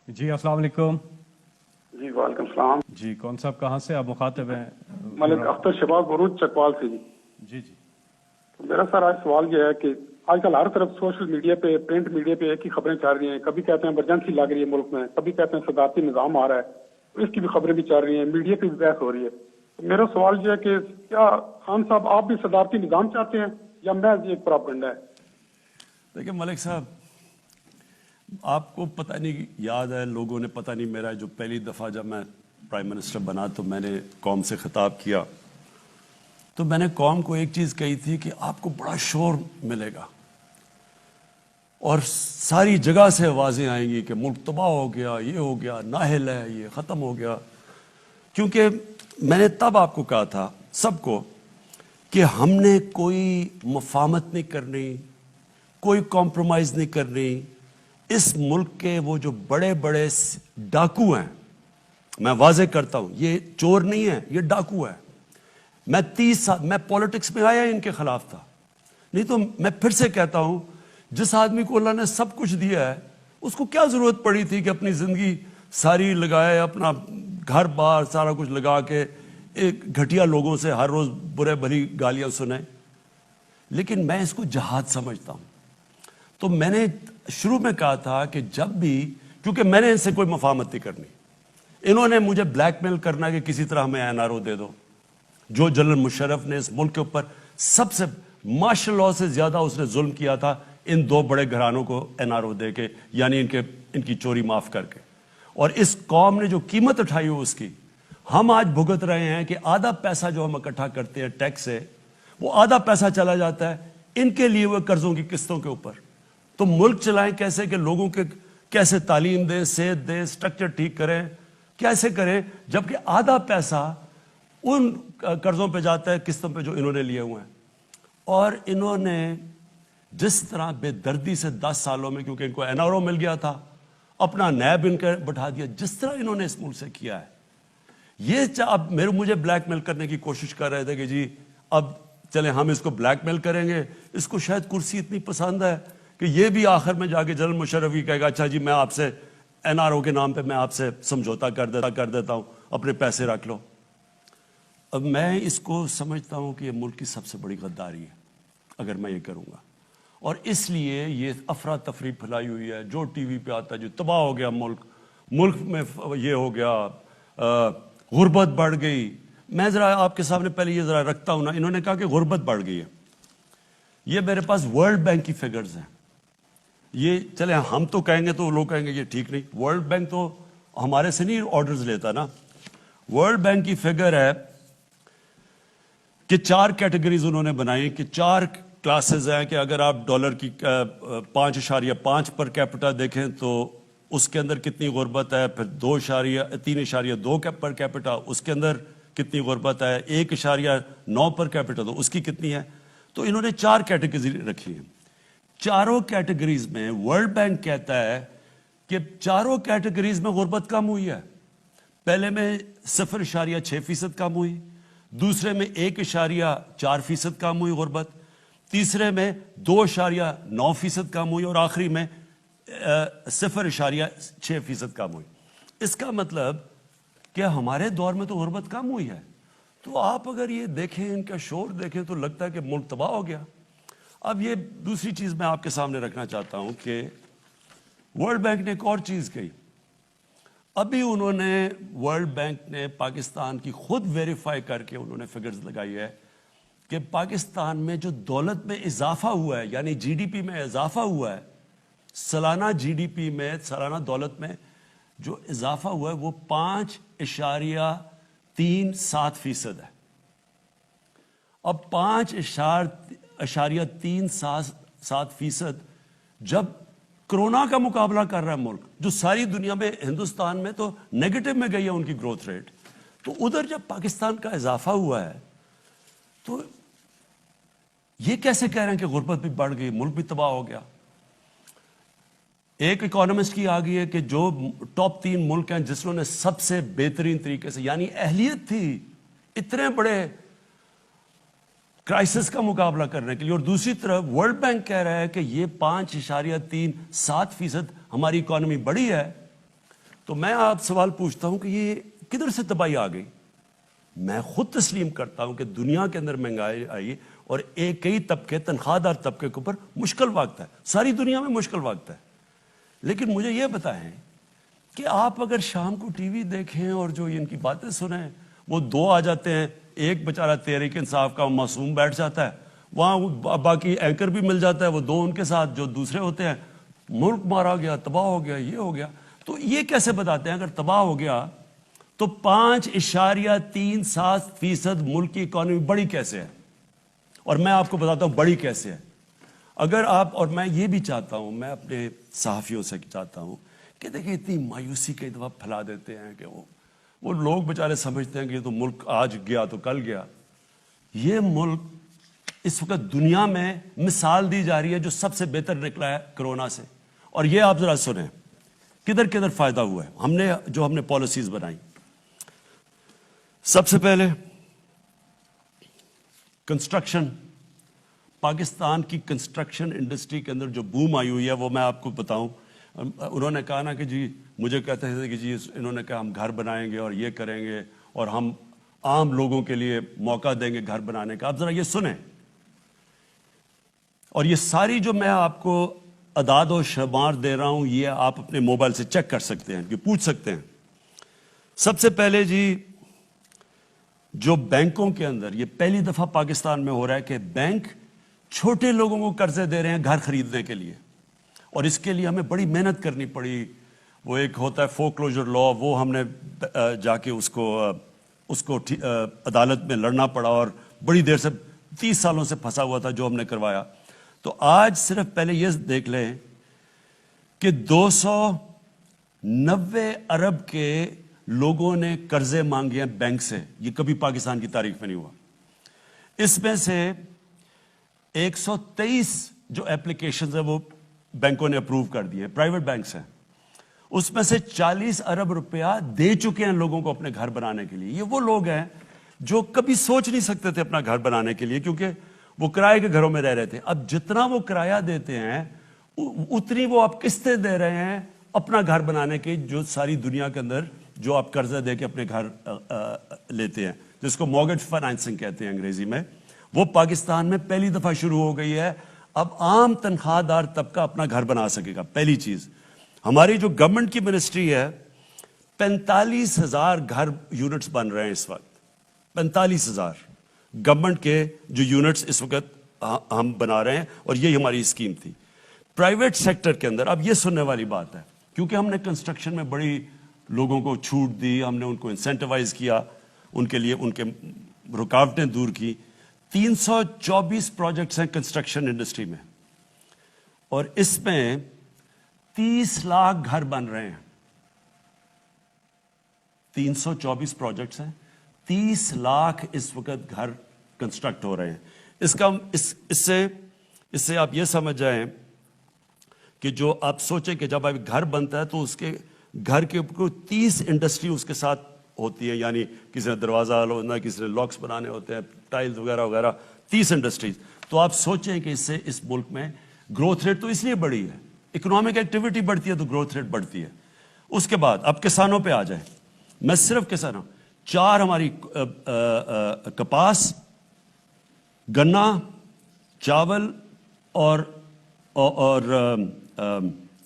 جی السلام علیکم. جی وعلیکم السلام. جی کون صاحب کہاں سے آپ مخاطب ہیں؟ ملک اختر شباب بروچ چکوال سے. جی تو میرا سر آج سوال یہ ہے کہ آج کل ہر طرف سوشل میڈیا پہ پرنٹ میڈیا پہ ایک ہی خبریں چل رہی ہیں. کبھی کہتے ہیں ایمرجنسی لگ رہی ہے ملک میں, کبھی کہتے ہیں صدارتی نظام آ رہا ہے, اس کی بھی خبریں بھی چل رہی ہیں, میڈیا پہ بھی بحث ہو رہی ہے. تو میرا سوال یہ ہے کہ کیا خان صاحب آپ بھی صدارتی نظام چاہتے ہیں یا محض ایک پراپگنڈا ہے؟ دیکھیں ملک صاحب, آپ کو پتہ نہیں یاد ہے, لوگوں نے پتہ نہیں, میرا جو پہلی دفعہ جب میں پرائم منسٹر بنا تو میں نے قوم سے خطاب کیا تو میں نے قوم کو ایک چیز کہی تھی کہ آپ کو بڑا شور ملے گا اور ساری جگہ سے آوازیں آئیں گی کہ ملک تباہ ہو گیا, یہ ہو گیا, نااہل ہے, یہ ختم ہو گیا. کیونکہ میں نے تب آپ کو کہا تھا سب کو کہ ہم نے کوئی مفاہمت نہیں کرنی, کوئی کمپرومائز نہیں کرنی. اس ملک کے وہ جو بڑے بڑے ڈاکو ہیں, میں واضح کرتا ہوں یہ چور نہیں ہے, یہ ڈاکو ہے. میں 30 سال میں پولیٹکس میں آیا ان کے خلاف تھا, نہیں تو میں پھر سے کہتا ہوں جس آدمی کو اللہ نے سب کچھ دیا ہے اس کو کیا ضرورت پڑی تھی کہ اپنی زندگی ساری لگائے, اپنا گھر بار سارا کچھ لگا کے ایک گھٹیا لوگوں سے ہر روز برے بھلی گالیاں سنیں. لیکن میں اس کو جہاد سمجھتا ہوں. تو میں نے شروع میں کہا تھا کہ جب بھی, کیونکہ میں نے ان سے کوئی مفاہمت نہیں کرنی, انہوں نے مجھے بلیک میل کرنا کہ کسی طرح ہمیں این آر او دے دو. جو جنرل مشرف نے اس ملک کے اوپر سب سے مارشل لاء سے زیادہ اس نے ظلم کیا تھا ان دو بڑے گھرانوں کو این آر او دے کے, یعنی ان کی چوری معاف کر کے. اور اس قوم نے جو قیمت اٹھائی ہو اس کی ہم آج بھگت رہے ہیں کہ آدھا پیسہ جو ہم اکٹھا کرتے ہیں ٹیکس سے, وہ آدھا پیسہ چلا جاتا ہے ان کے لیے وہ قرضوں کی قسطوں کے اوپر. تو ملک چلائیں کیسے, کہ لوگوں کے کیسے تعلیم دیں, صحت دیں, سٹرکچر ٹھیک کریں, کیسے کریں, جبکہ آدھا پیسہ ان قرضوں پہ جاتا ہے, قسطوں پہ جو انہوں نے لیے ہوئے ہیں. اور انہوں نے جس طرح بے دردی سے 10 سالوں میں, کیونکہ ان کو این آر او مل گیا تھا, اپنا نیب ان کا بٹھا دیا, جس طرح انہوں نے اس ملک سے کیا ہے. یہ اب مجھے بلیک میل کرنے کی کوشش کر رہے تھے کہ جی اب چلیں ہم اس کو بلیک میل کریں گے, اس کو شاید کرسی اتنی پسند ہے کہ یہ بھی آخر میں جا کے جنرل مشرف ہی کہے گا اچھا جی میں آپ سے این آر او کے نام پہ میں آپ سے سمجھوتا کر دیتا ہوں, اپنے پیسے رکھ لو. اب میں اس کو سمجھتا ہوں کہ یہ ملک کی سب سے بڑی غداری ہے اگر میں یہ کروں گا. اور اس لیے یہ افراتفری پھیلائی ہوئی ہے, جو ٹی وی پہ آتا ہے جو تباہ ہو گیا ملک میں یہ ہو گیا, غربت بڑھ گئی. میں ذرا آپ کے سامنے پہلے یہ ذرا رکھتا ہوں نا, انہوں نے کہا کہ غربت بڑھ گئی ہے. یہ میرے پاس ورلڈ بینک کی فگرز ہیں. یہ چلے ہم تو کہیں گے تو لوگ کہیں گے یہ ٹھیک نہیں, ورلڈ بینک تو ہمارے سے نہیں آرڈرز لیتا نا. ورلڈ بینک کی فگر ہے کہ 4 کیٹیگریز انہوں نے بنائی, کہ 4 کلاسز ہیں, کہ اگر آپ ڈالر کی 5.5 پر کیپٹا دیکھیں تو اس کے اندر کتنی غربت ہے, پھر 3.2 پر کیپٹا اس کے اندر کتنی غربت ہے, 1.9 پر کیپٹا تو اس کی کتنی ہے. تو انہوں نے 4 کیٹیگریز رکھی ہیں. چاروں کیٹیگریز میں ورلڈ بینک کہتا ہے کہ چاروں کیٹیگریز میں غربت کم ہوئی ہے. پہلے میں 0.6% کم ہوئی, دوسرے میں 1.4% کم ہوئی غربت, تیسرے میں 2.9% کم ہوئی, اور آخری میں 0.6% کم ہوئی. اس کا مطلب کہ ہمارے دور میں تو غربت کم ہوئی ہے. تو آپ اگر یہ دیکھیں, ان کا شور دیکھیں, تو لگتا ہے کہ ملک تباہ ہو گیا. اب یہ دوسری چیز میں آپ کے سامنے رکھنا چاہتا ہوں کہ ورلڈ بینک نے ایک اور چیز کہی. ابھی انہوں نے ورلڈ بینک نے پاکستان کی خود ویریفائی کر کے انہوں نے فگرز لگائی ہے کہ پاکستان میں جو دولت میں اضافہ ہوا ہے, یعنی جی ڈی پی میں اضافہ ہوا ہے, سالانہ جی ڈی پی میں, سالانہ دولت میں جو اضافہ ہوا ہے وہ 5.37% ہے. اب 5.37% جب کرونا کا مقابلہ کر رہا ہے ملک, جو ساری دنیا میں, ہندوستان میں تو نیگیٹو میں گئی ہے ان کی گروتھ ریٹ, تو ادھر جب پاکستان کا اضافہ ہوا ہے تو یہ کیسے کہہ رہے ہیں کہ غربت بھی بڑھ گئی, ملک بھی تباہ ہو گیا. ایک اکانومسٹ کی آ گئی ہے کہ جو ٹاپ 3 ملک ہیں جس نے سب سے بہترین طریقے سے, یعنی اہلیت تھی اتنے بڑے کرائسس کا مقابلہ کرنے کے لیے, اور دوسری طرف ورلڈ بینک کہہ رہا ہے کہ یہ 5.37% ہماری اکانومی بڑی ہے, تو میں آپ سوال پوچھتا ہوں کہ یہ کدھر سے تباہی آ گئی؟ میں خود تسلیم کرتا ہوں کہ دنیا کے اندر مہنگائی آئی اور کئی طبقے، تنخواہ دار طبقے کے اوپر مشکل وقت ہے، ساری دنیا میں مشکل وقت ہے. لیکن مجھے یہ بتائیں کہ آپ اگر شام کو ٹی وی دیکھیں اور جو ان کی باتیں سنیں، وہ دو آ جاتے ہیں، ایک بیچارہ تحریک انصاف کا معصوم بیٹھ جاتا ہے، وہاں باقی اینکر بھی مل جاتا ہے، وہ دو ان کے ساتھ جو دوسرے ہوتے ہیں، ملک مارا گیا، تباہ ہو گیا، یہ ہو گیا. تو یہ کیسے بتاتے ہیں اگر تباہ ہو گیا تو 5.37% ملک کی اکانومی بڑی کیسے ہے؟ اور میں آپ کو بتاتا ہوں بڑی کیسے ہے. اگر آپ، اور میں یہ بھی چاہتا ہوں، میں اپنے صحافیوں سے چاہتا ہوں کہ دیکھیں اتنی مایوسی کئی دفعہ پھیلا دیتے ہیں کہ وہ لوگ بیچارے سمجھتے ہیں کہ یہ تو ملک آج گیا تو کل گیا. یہ ملک اس وقت دنیا میں مثال دی جا رہی ہے جو سب سے بہتر نکلا ہے کرونا سے. اور یہ آپ ذرا سنیں کدھر کدھر فائدہ ہوا ہے ہم نے پالیسیز بنائی. سب سے پہلے کنسٹرکشن، پاکستان کی کنسٹرکشن انڈسٹری کے اندر جو بوم آئی ہوئی ہے وہ میں آپ کو بتاؤں. انہوں نے کہا نا کہ جی، مجھے کہتے تھے کہ جی انہوں نے کہا ہم گھر بنائیں گے اور یہ کریں گے اور ہم عام لوگوں کے لیے موقع دیں گے گھر بنانے کا. آپ ذرا یہ سنیں، اور یہ ساری جو میں آپ کو اعداد و شمار دے رہا ہوں یہ آپ اپنے موبائل سے چیک کر سکتے ہیں، کہ پوچھ سکتے ہیں. سب سے پہلے جی، جو بینکوں کے اندر یہ پہلی دفعہ پاکستان میں ہو رہا ہے کہ بینک چھوٹے لوگوں کو قرضے دے رہے ہیں گھر خریدنے کے لیے، اور اس کے لیے ہمیں بڑی محنت کرنی پڑی. وہ ایک ہوتا ہے فور کلوجر لا، وہ ہم نے جا کے اس کو عدالت میں لڑنا پڑا اور بڑی دیر سے 30 سالوں سے پھنسا ہوا تھا جو ہم نے کروایا. تو آج صرف پہلے یہ دیکھ لیں کہ 290 ارب کے لوگوں نے قرضے مانگے ہیں بینک سے. یہ کبھی پاکستان کی تاریخ میں نہیں ہوا. اس میں سے 123 جو اپلیکیشنز ہیں وہ بینکوں نے اپروو کر دی ہیں، پرائیویٹ بینکس ہیں. اس میں سے 40 ارب روپیہ دے چکے ہیں لوگوں کو اپنے گھر بنانے کے لیے. یہ وہ لوگ ہیں جو کبھی سوچ نہیں سکتے تھے اپنا گھر بنانے کے لیے، کیونکہ وہ کرائے کے گھروں میں رہ رہے تھے. اب جتنا وہ کرایہ دیتے ہیں اتنی وہ آپ قسطیں دے رہے ہیں اپنا گھر بنانے کی، جو ساری دنیا کے اندر جو آپ قرضہ دے کے اپنے گھر لیتے ہیں، جس کو مورگیج فائنانسنگ کہتے ہیں انگریزی میں. وہ پاکستان میں پہلی دفعہ شروع ہو گئی ہے. اب عام تنخواہ دار طبقہ اپنا گھر بنا سکے گا. پہلی چیز، ہماری جو گورنمنٹ کی منسٹری ہے 45,000 گھر یونٹس بن رہے ہیں اس وقت. 45,000 گورنمنٹ کے جو یونٹس اس وقت ہم بنا رہے ہیں، اور یہی ہماری اسکیم تھی. پرائیویٹ سیکٹر کے اندر اب یہ سننے والی بات ہے، کیونکہ ہم نے کنسٹرکشن میں بڑی لوگوں کو چھوٹ دی، ہم نے ان کو انسینٹیوائز کیا، ان کے لیے ان کے رکاوٹیں دور کی. 324 پروجیکٹس ہیں کنسٹرکشن انڈسٹری میں، اور اس میں 30 لاکھ گھر بن رہے ہیں. 324 پروجیکٹس ہیں، 30 لاکھ اس وقت گھر کنسٹرکٹ ہو رہے ہیں. اس سے آپ یہ سمجھ جائیں کہ جو آپ سوچیں کہ جب آپ گھر بنتا ہے تو اس کے گھر کے اوپر 30 انڈسٹری اس کے ساتھ ہوتی ہے، یعنی کسی نے دروازہ ہونا، کسی نے لاکس بنانے ہوتے ہیں، ٹائلز وغیرہ وغیرہ، 30 انڈسٹریز. تو آپ سوچیں کہ اس سے اس ملک میں گروتھ ریٹ تو اس لیے بڑھی ہے، اکنامک ایکٹیویٹی بڑھتی ہے تو گروتھ ریٹ بڑھتی ہے. اس کے بعد اب کسانوں پہ آ جائیں. میں صرف کسانوں، 4 ہماری کپاس، گنا، چاول اور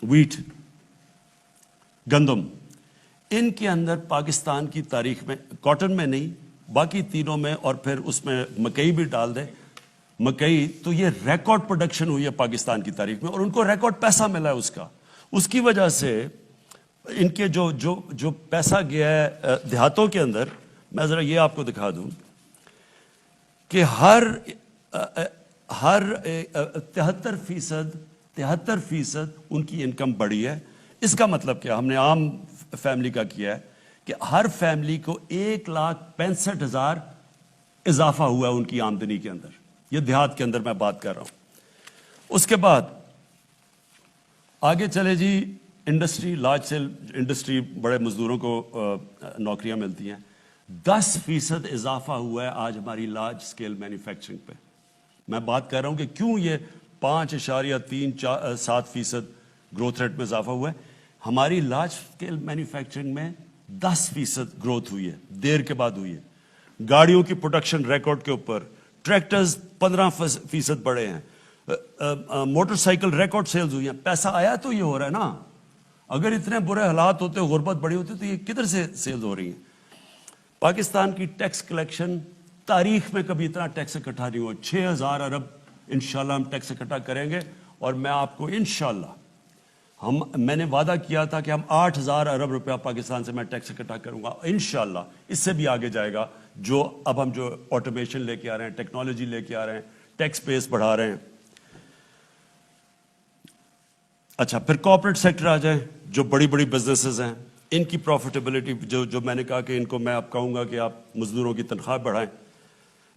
ویٹ، گندم، ان کے اندر پاکستان کی تاریخ میں، کاٹن میں نہیں باقی تینوں میں، اور پھر اس میں مکئی بھی ڈال دیں، مکئی، تو یہ ریکارڈ پروڈکشن ہوئی ہے پاکستان کی تاریخ میں، اور ان کو ریکارڈ پیسہ ملا ہے. اس کی وجہ سے ان کے جو پیسہ گیا ہے دیہاتوں کے اندر، میں ذرا یہ آپ کو دکھا دوں کہ ہر 73% ان کی انکم بڑھی ہے. اس کا مطلب کیا؟ ہم نے عام فیملی کا کیا ہے کہ ہر فیملی کو 1,65,000 اضافہ ہوا ہے ان کی آمدنی کے اندر. یہ دیہات کے اندر میں بات کر رہا ہوں. اس کے بعد آگے چلے جی، انڈسٹری، لارج سیل انڈسٹری، بڑے مزدوروں کو نوکریاں ملتی ہیں. 10% اضافہ ہوا ہے آج ہماری لارج سکیل مینوفیکچرنگ پہ. میں بات کر رہا ہوں کہ کیوں یہ 5.37% گروتھ ریٹ میں اضافہ ہوا ہے. ہماری لارج اسکیل مینوفیکچرنگ میں 10% گروتھ ہوئی ہے، دیر کے بعد ہوئی ہے. گاڑیوں کی پروڈکشن ریکارڈ کے اوپر، ٹریکٹرز 15% بڑھے ہیں، موٹر سائیکل ریکارڈ سیلز ہوئی ہیں. پیسہ آیا تو یہ ہو رہا ہے نا. اگر اتنے برے حالات ہوتے، غربت بڑی ہوتی تو یہ کدھر سے سیلز ہو رہی ہیں؟ پاکستان کی ٹیکس کلیکشن تاریخ میں کبھی اتنا ٹیکس اکٹھا نہیں ہوا. 6000 ارب انشاءاللہ ہم ٹیکس اکٹھا کریں گے، اور میں آپ کو انشاءاللہ میں نے وعدہ کیا تھا کہ ہم 8000 ارب روپیہ پاکستان سے میں ٹیکس اکٹھا کروں گا. انشاءاللہ اس سے بھی آگے جائے گا. جو اب ہم جو آٹومیشن لے کے آ رہے ہیں، ٹیکنالوجی لے کے آ رہے ہیں، ٹیکس بیس بڑھا رہے ہیں. اچھا، پھر کارپوریٹ سیکٹر آ جائیں. جو بڑی بڑی بزنسز ہیں، ان کی پروفیٹیبلٹی جو میں نے کہا کہ ان کو میں آپ کہوں گا کہ آپ مزدوروں کی تنخواہ بڑھائیں.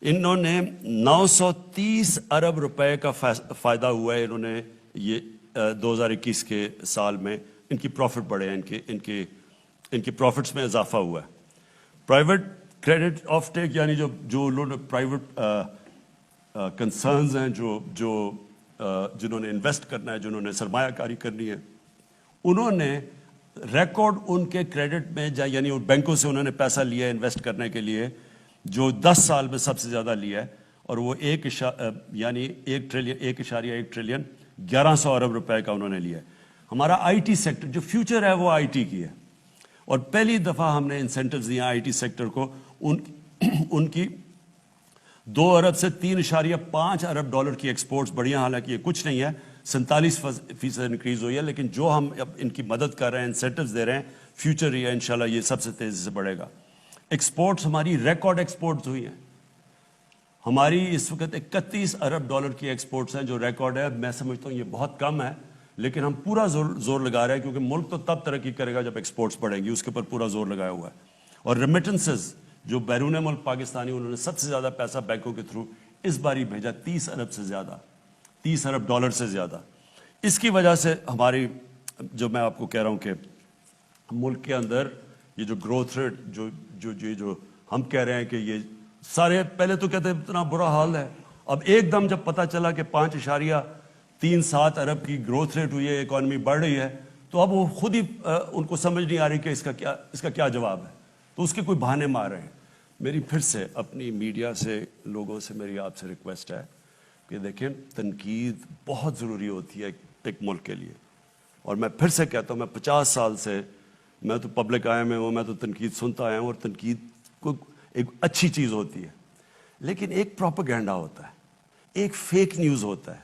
انہوں نے 930 ارب روپے کا فائدہ ہوا ہے. انہوں نے یہ 2021 کے سال میں ان کی پروفٹ بڑھے ہیں، ان کی پروفٹس میں اضافہ ہوا ہے. پرائیویٹ کریڈٹ آف ٹیک، یعنی جو لوگ پرائیویٹ کنسرنز ہیں، جنہوں نے انویسٹ کرنا ہے، جنہوں نے سرمایہ کاری کرنی ہے، انہوں نے ریکارڈ ان کے کریڈٹ میں یعنی بینکوں سے انہوں نے پیسہ لیا ہے انویسٹ کرنے کے لیے، جو 10 سال میں سب سے زیادہ لیا ہے. اور وہ 1 ٹریلین 1100 ارب روپے کا انہوں نے لیا ہے. ہمارا آئی ٹی سیکٹر جو فیوچر ہے وہ آئی ٹی کی ہے، اور پہلی دفعہ ہم نے انسینٹیوز دیے آئی ٹی سیکٹر کو. ان کی 2 ارب سے 3.5 ارب ڈالر کی ایکسپورٹس بڑھی ہیں. حالانکہ یہ کچھ نہیں ہے، 47% انکریز ہوئی ہے، لیکن جو ہم اب ان کی مدد کر رہے ہیں، انسینٹیوز دے رہے ہیں، فیوچر یہ ہے انشاءاللہ یہ سب سے تیزی سے بڑھے گا. ایکسپورٹس ہماری ریکارڈ ایکسپورٹس ہوئی ہیں. ہماری اس وقت 31 ارب ڈالر کی ایکسپورٹس ہیں جو ریکارڈ ہے. میں سمجھتا ہوں یہ بہت کم ہے، لیکن ہم پورا زور لگا رہے ہیں، کیونکہ ملک تو تب ترقی کرے گا جب ایکسپورٹس بڑھیں گی. اس کے اوپر پورا زور لگایا ہوا ہے. اور ریمیٹنسز جو بیرون ملک پاکستانی، انہوں نے سب سے زیادہ پیسہ بینکوں کے تھرو اس بار ہی بھیجا، 30 ارب سے زیادہ، 30 ارب ڈالر سے زیادہ. اس کی وجہ سے ہماری جو میں آپ کو کہہ رہا ہوں کہ ملک کے اندر یہ جو گروتھ ریٹ جو ہم کہہ رہے ہیں کہ یہ سارے پہلے تو کہتے ہیں اتنا برا حال ہے، اب ایک دم جب پتہ چلا کہ 5.37 ارب کی گروتھ ریٹ ہوئی ہے، اکانومی بڑھ رہی ہے، تو اب وہ خود ہی ان کو سمجھ نہیں آ رہی کہ اس کا کیا جواب ہے. تو اس کے کوئی بہانے مار رہے ہیں. میری پھر سے اپنی میڈیا سے، لوگوں سے میری آپ سے ریکویسٹ ہے کہ دیکھیں، تنقید بہت ضروری ہوتی ہے ایک ملک کے لیے. اور میں پھر سے کہتا ہوں، میں 50 سال سے میں تو پبلک آیا میں ہوں، میں تو تنقید سنتا آیا ہوں، اور تنقید کو ایک اچھی چیز ہوتی ہے. لیکن ایک پروپیگنڈا ہوتا ہے، ایک فیک نیوز ہوتا ہے،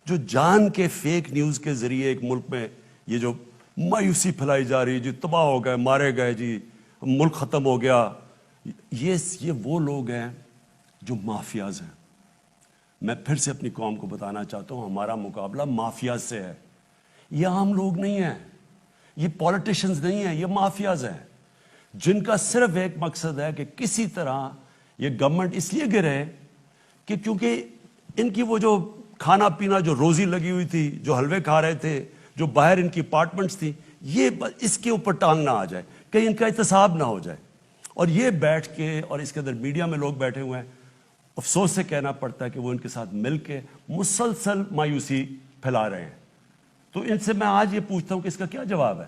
جو جان کے فیک نیوز کے ذریعے ایک ملک میں یہ جو مایوسی پھیلائی جا رہی ہے، جی تباہ ہو گئے، مارے گئے، جی ملک ختم ہو گیا. یہ وہ لوگ ہیں جو مافیاز ہیں. میں پھر سے اپنی قوم کو بتانا چاہتا ہوں، ہمارا مقابلہ مافیاز سے ہے. یہ عام لوگ نہیں ہیں، یہ پولیٹیشنز نہیں ہیں، یہ مافیاز ہیں، جن کا صرف ایک مقصد ہے کہ کسی طرح یہ گورنمنٹ اس لیے گرے کہ کیونکہ ان کی وہ جو کھانا پینا، جو روزی لگی ہوئی تھی، جو حلوے کھا رہے تھے، جو باہر ان کی اپارٹمنٹس تھی، یہ اس کے اوپر ٹانگ نہ آ جائے، کہیں ان کا احتساب نہ ہو جائے. اور یہ بیٹھ کے، اور اس کے اندر میڈیا میں لوگ بیٹھے ہوئے ہیں، افسوس سے کہنا پڑتا ہے کہ وہ ان کے ساتھ مل کے مسلسل مایوسی پھیلا رہے ہیں. تو ان سے میں آج یہ پوچھتا ہوں کہ اس کا کیا جواب ہے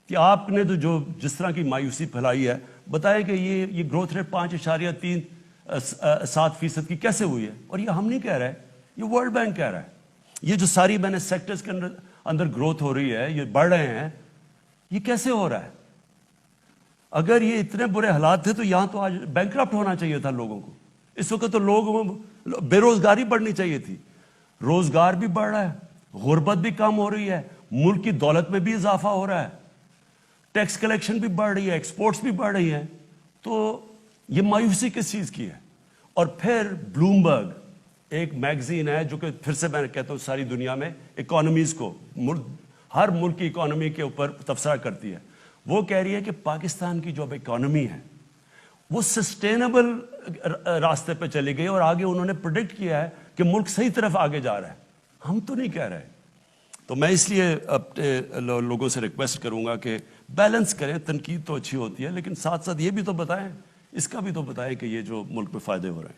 کہ آپ نے تو جو جس طرح کی مایوسی پھیلائی ہے، بتائیں کہ یہ گروتھ ریٹ 5.37% کی کیسے ہوئی ہے. اور یہ ہم نہیں کہہ رہے، یہ ورلڈ بینک کہہ رہا ہے. یہ جو ساری میں نے سیکٹرز کے اندر گروتھ ہو رہی ہے، یہ بڑھ رہے ہیں، یہ کیسے ہو رہا ہے؟ اگر یہ اتنے برے حالات تھے تو یہاں تو آج بینکرپٹ ہونا چاہیے تھا لوگوں کو. اس وقت تو لوگوں میں بے روزگاری بڑھنی چاہیے تھی. روزگار بھی بڑھ رہا ہے، غربت بھی کم ہو رہی ہے، ملک کی دولت میں بھی اضافہ ہو رہا ہے، ٹیکس کلیکشن بھی بڑھ رہی ہے، ایکسپورٹس بھی بڑھ رہی ہیں. تو یہ مایوسی کس چیز کی ہے؟ اور پھر بلومبرگ ایک میگزین ہے جو کہ پھر سے میں کہتا ہوں ساری دنیا میں اکانومیز کو، ہر ملک کی اکانومی کے اوپر تبصرہ کرتی ہے. وہ کہہ رہی ہے کہ پاکستان کی جو اب اکانومی ہے وہ سسٹینیبل راستے پہ چلی گئی، اور آگے انہوں نے پریڈکٹ کیا ہے کہ ملک صحیح طرف آگے جا رہا ہے. ہم تو نہیں کہہ رہے. تو میں اس لیے اپنے لوگوں سے ریکویسٹ کروں گا کہ بیلنس کریں. تنقید تو اچھی ہوتی ہے، لیکن ساتھ ساتھ یہ بھی تو بتائیں، اس کا بھی تو بتائیں کہ یہ جو ملک میں فائدے ہو رہے ہیں.